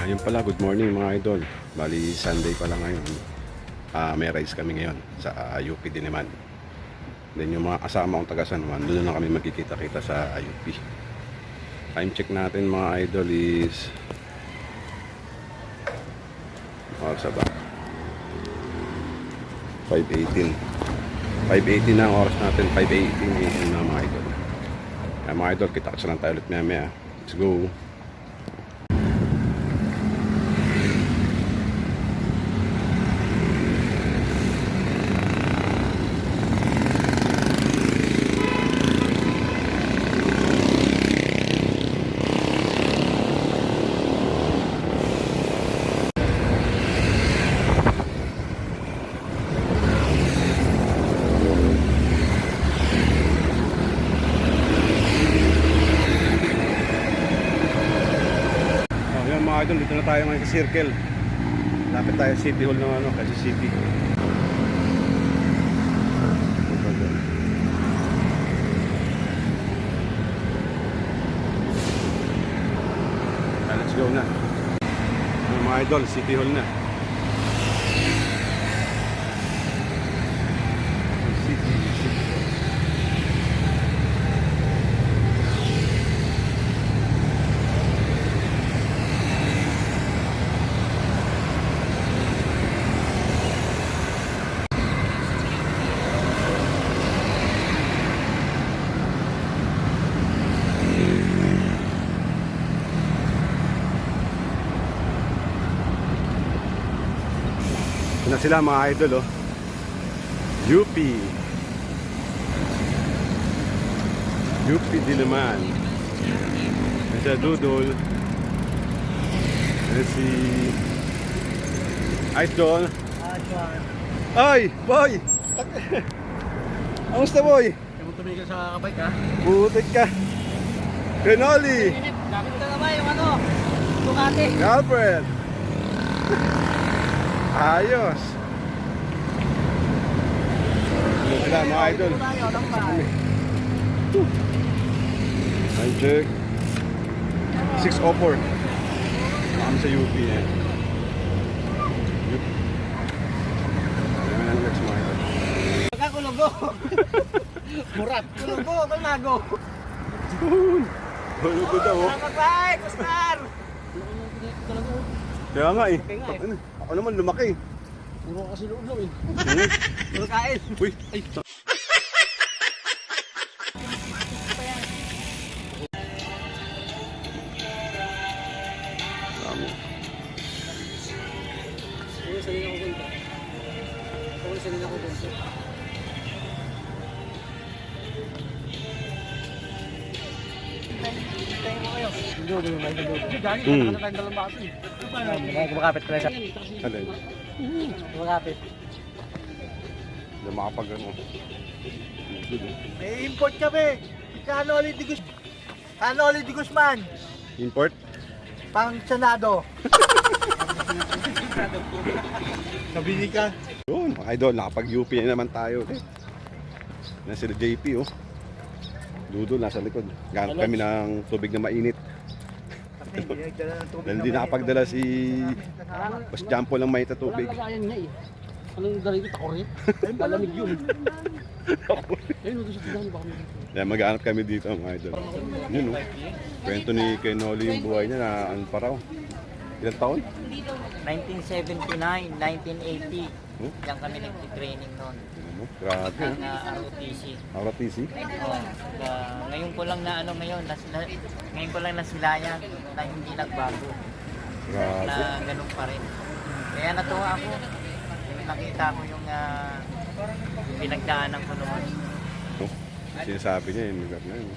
Yun pala, good morning mga idol. Bali, Sunday pala ngayon. May race kami ngayon sa UP din naman. Then yung mga kasama kong taga San Juan, doon na kami magkikita-kita sa UP. Time check natin mga idol is sa ba? 5:18. 5:18 na ang oras natin. 5:18 na mga idol. Mga idol, kita-kita lang tayo ulit maya. Let's go. Mga idol, dito na tayo ngayon sa circle. Lapit tayo sa City Hall ng kasi City. Let's go na. Mga idol, City Hall na. City. Ito na sila mga idol, oh. UP. UP din naman. Ayan siya, Dudol. Ayan si Ice Doll. Ay, boy! Kamusta, boy? Kung tumigil sa kabay ka? Butik ka. Renoli. Gamit ko naman yung Ducati. Girlfriend. Ayos. Ito sila mga idol. Time check 6:04. Kami sa UP eh. UP. Ayan ang next mga idol. Pagkakulugo. Murat. Kulugo, kalmago. Hulugo daw oh. Magpay, Kustar. Kaya nga eh. Ako naman lumaki. Puro kasi loob eh. Puro kain. Uy. Ay. Dami. Sige, salin ako ganito. Ako salin ako ganito. Hintayin mo kayo. Hindi gagi, nakakatayin dalang baso eh. Kumakapit pala siya. Alin? Kumakapit. Hindi makapag ano. May import kami. Canoli de Guzman. Import? Pang Senado. Sabili ka. Yun, mga idol, nakapag-UP na naman tayo ulit. Na sila JP oh. Dudol nasa likod. Gamit kami ng tubig na mainit. Dahil hindi nakapagdala si Boss Jampo lang mainit na tubig. Wala kaya niya eh. Anong dali ko? Takorit? Lalamig yun. Ayun, gusto ko dahil baka may Kaya mag-aanap kami dito mga idol. Yun oh. Kwento ni Kenoli yung buhay niya na ano pa raw. Ilang taon? 1979, 1980. Oh? Diyan kami nag-training noon. Ano? Grabe Ng oh. ROTC. ROTC? Ngayon ko lang na ngayon ko lang nasilayan na hindi nagbago. Grabe. Na ganun pa rin. Kaya natuwa ako. Nakita ko yung pinagdaanan ko noon. Oh, sinasabi niya yung lugar na yun.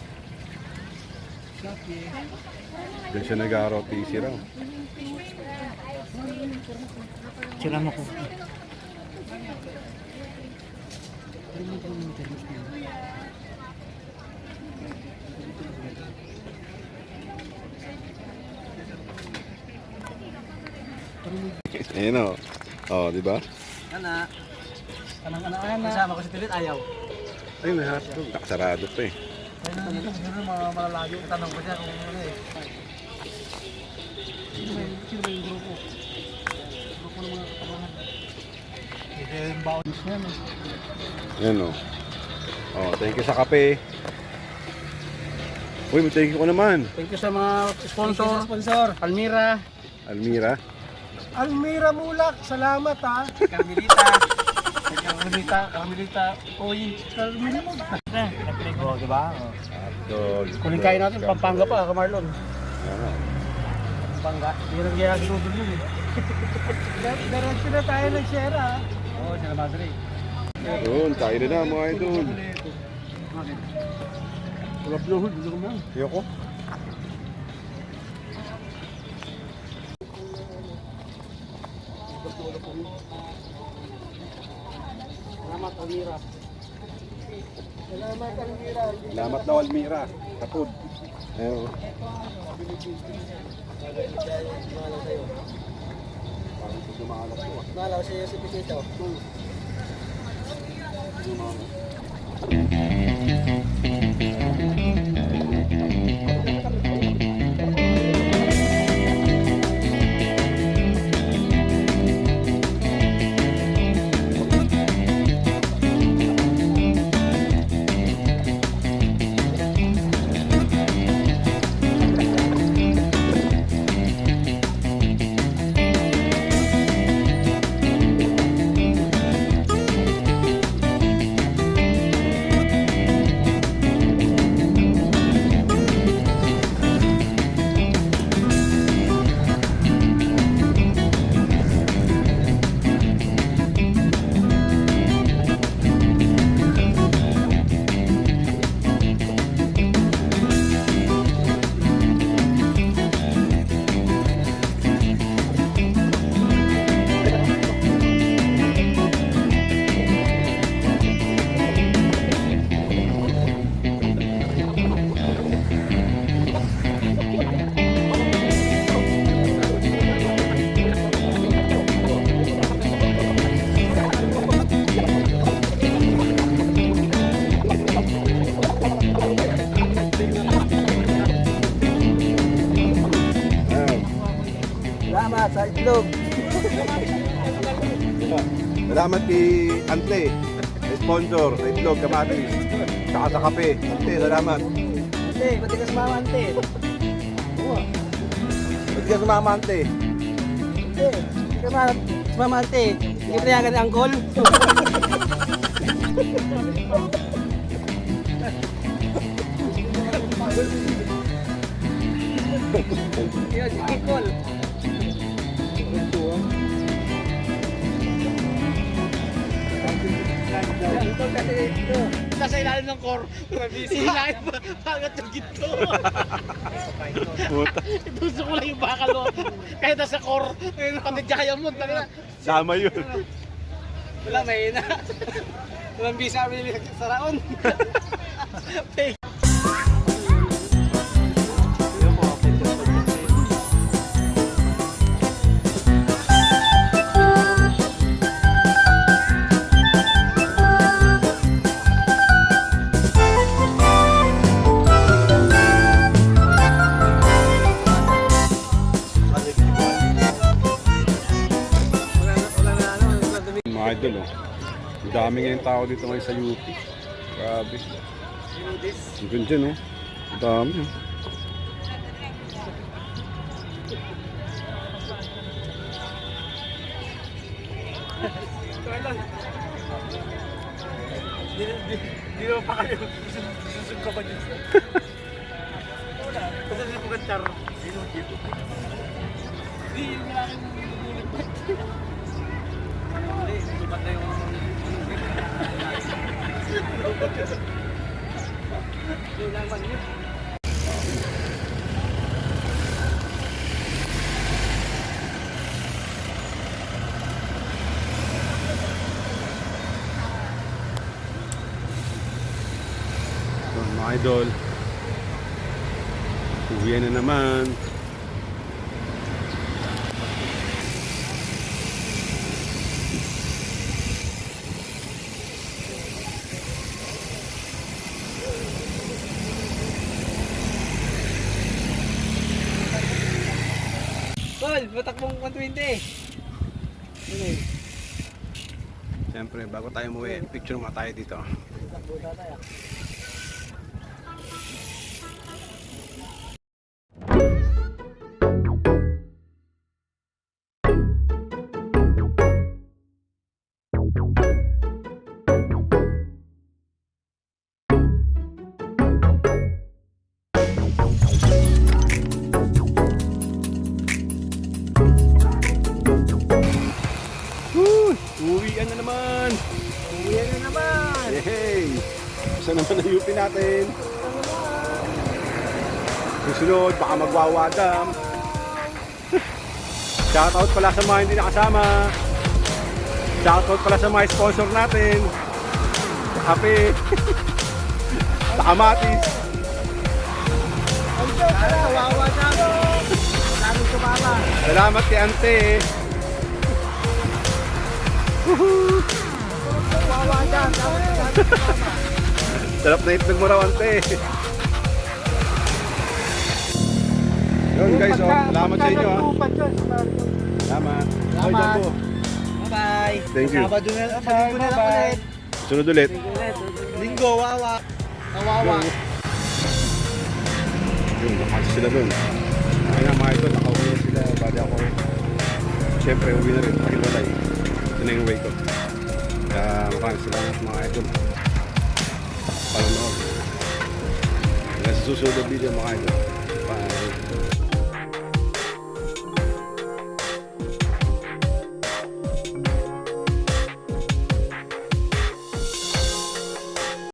Diyan siya nag-ROTC raw. Sila mo ko. Ayun o. Oh, di ba? Ana. Kanang-ana. Kasama ko si Tilit, ayaw. Ayun na hotdog. Nakasarado pa eh. Ayun na, siguro mga malalayo. Tanong ko siya kung ano eh. Sino ba yung grupo? Grupo ng mga katawan. Ito yung bounce niya, no? Yan o. Oh, thank you sa kape. Uy, thank you ko naman. Thank you sa mga sponsor. Almira. Almira. Almira Mulak, salamat ha. Carmelita. Carmelita. Oy, Carmelita mo. Oh, diba? Oh. So, Kuling kain natin, Pampanga pa, Kamarlon. Ah, Pampanga. Hindi na kaya ginudol yun eh. Diretso na tayo ng Sierra ha. Oo, Sierra Madre. yun, tayo na na mga idol. Tulap na hul, dito naman. Ayoko. Salamat, Almira. Salamat, Almira. Salamat daw Almira. Tapod. Ayun. Parang ito dumakalap ko ah. Nalaw siya si Pikito. Salamat sa itlog. Salamat kay Ante. Sponsor, sa itlog, kamatis. Saka sa kape. Ante, salamat. Ante, ba't ka sumama, Ante? Ba't ka sumama, Ante? Ante, sumama, Ante. Hindi payagan ni Angkol. Yun, si Angkol. Nasa ilalim ng core. Ilalim pa. Hanggat yung ginto. Puta. Gusto ko lang yung bakal mo. Kahit nasa core. Pati diamond. Sama yun. Wala, may na. Walang bisa kami sa raon. Fake. Mga idol, oh. Ang dami ngayong tao dito ngayon sa UP. Grabe. Ang ganda, no? Ang dami, oh. Di naman pa kayo. Susug ka ba dyan? Wala. Kasi sa pagkantar. Di, wala kang hindi, sumat na yung yun naman yun. So, mga idol. Uwi na naman. idol. Matakbong 120. Okay. Siyempre, bago tayo umuwi, picture muna tayo dito. Takbo tayo. Woo! Uwian na naman! Uwi na naman. Yay! Saan naman ang UP natin? Susunod, baka magwawadam. Shoutout pala sa mga hindi nakasama. Shoutout pala sa mga sponsor natin. Sa Kape. Sa Kamatis. Ang joke, kawawa na ako. Maraming sumama. Salamat kay Ante. Kawawa na. Maraming sumama. Sarap na itlog mo raw, Ante. Yun guys, oh, salamat sa inyo. Salamat. Hoy, Salamat. Jambo. Bye-bye. Thank you. Sabado na lang. Sabado na lang ulit. Sunod ulit. Linggo, wawa. Kawawa. Yung nakas sila dun. Kaya nga mga idol, nakauwi na sila. Bali ako. Siyempre, uwi na rin. Pakilwalay. Ito na yung way ko. Kaya maraming salamat mga idol. Panonood. Hanggang sa susunod na video mga idol.